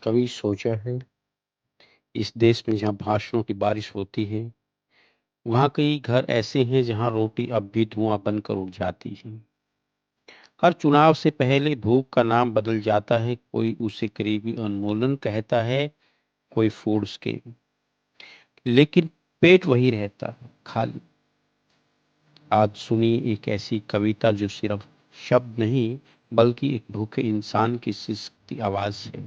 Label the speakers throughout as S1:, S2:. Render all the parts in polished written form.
S1: कभी सोचा है इस देश में जहाँ भाषणों की बारिश होती है, वहाँ कई घर ऐसे हैं जहाँ रोटी अब भी धुआं बनकर उड़ जाती है। हर चुनाव से पहले भूख का नाम बदल जाता है, कोई उसे करीबी उन्मूलन कहता है, कोई फूड स्कैम, लेकिन पेट वही रहता है, खाली। आज सुनी एक ऐसी कविता जो सिर्फ शब्द नहीं बल्कि एक भूखे इंसान की सिसकती आवाज है।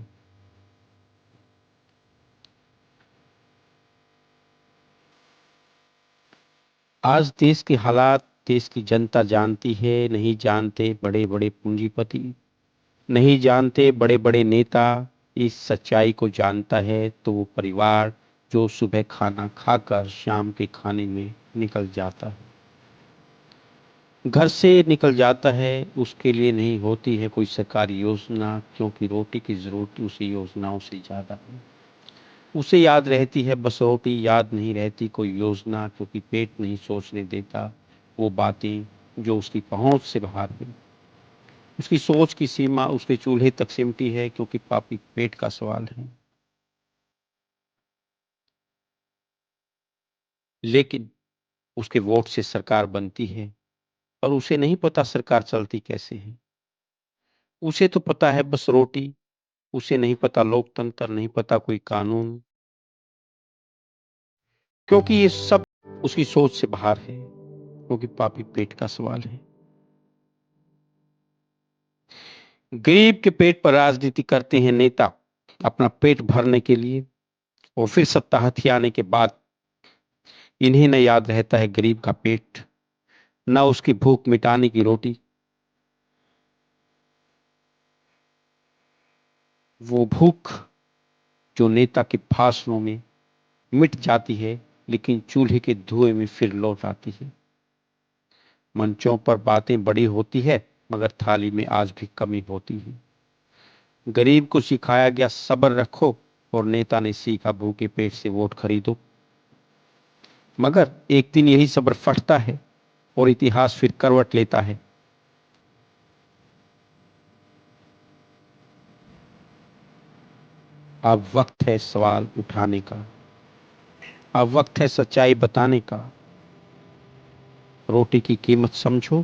S1: आज देश के हालात देश की जनता जानती है, नहीं जानते बड़े बड़े पूंजीपति, नहीं जानते बड़े बड़े नेता। इस सच्चाई को जानता है तो वो परिवार जो सुबह खाना खाकर शाम के खाने में निकल जाता है, घर से निकल जाता है, उसके लिए नहीं होती है कोई सरकारी योजना, क्योंकि रोटी की जरूरत उसी योजनाओं से ज्यादा है। उसे याद रहती है बस रोटी, याद नहीं रहती कोई योजना, क्योंकि पेट नहीं सोचने देता वो बातें जो उसकी पहुंच से बाहर है। उसकी सोच की सीमा उसके चूल्हे तक सिमटी है, क्योंकि पापी पेट का सवाल है। लेकिन उसके वोट से सरकार बनती है, पर उसे नहीं पता सरकार चलती कैसे है। उसे तो पता है बस रोटी, उसे नहीं पता लोकतंत्र, नहीं पता कोई कानून, क्योंकि ये सब उसकी सोच से बाहर है, क्योंकि पापी पेट का सवाल है। गरीब के पेट पर राजनीति करते हैं नेता, अपना पेट भरने के लिए, और फिर सत्ता हथियाने के बाद इन्हें न याद रहता है गरीब का पेट, न उसकी भूख मिटाने की रोटी। वो भूख जो नेता के भाषणों में मिट जाती है, लेकिन चूल्हे के धुएं में फिर लौट आती है। मंचों पर बातें बड़ी होती है, मगर थाली में आज भी कमी होती है। गरीब को सिखाया गया सब्र रखो, और नेता ने सीखा भूखे पेट से वोट खरीदो। मगर एक दिन यही सब्र फटता है और इतिहास फिर करवट लेता है। अब वक्त है सवाल उठाने का, अब वक्त है सच्चाई बताने का। रोटी की कीमत समझो,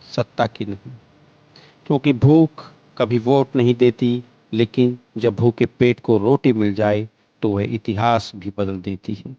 S1: सत्ता की नहीं, क्योंकि भूख कभी वोट नहीं देती, लेकिन जब भूखे पेट को रोटी मिल जाए तो वह इतिहास भी बदल देती है।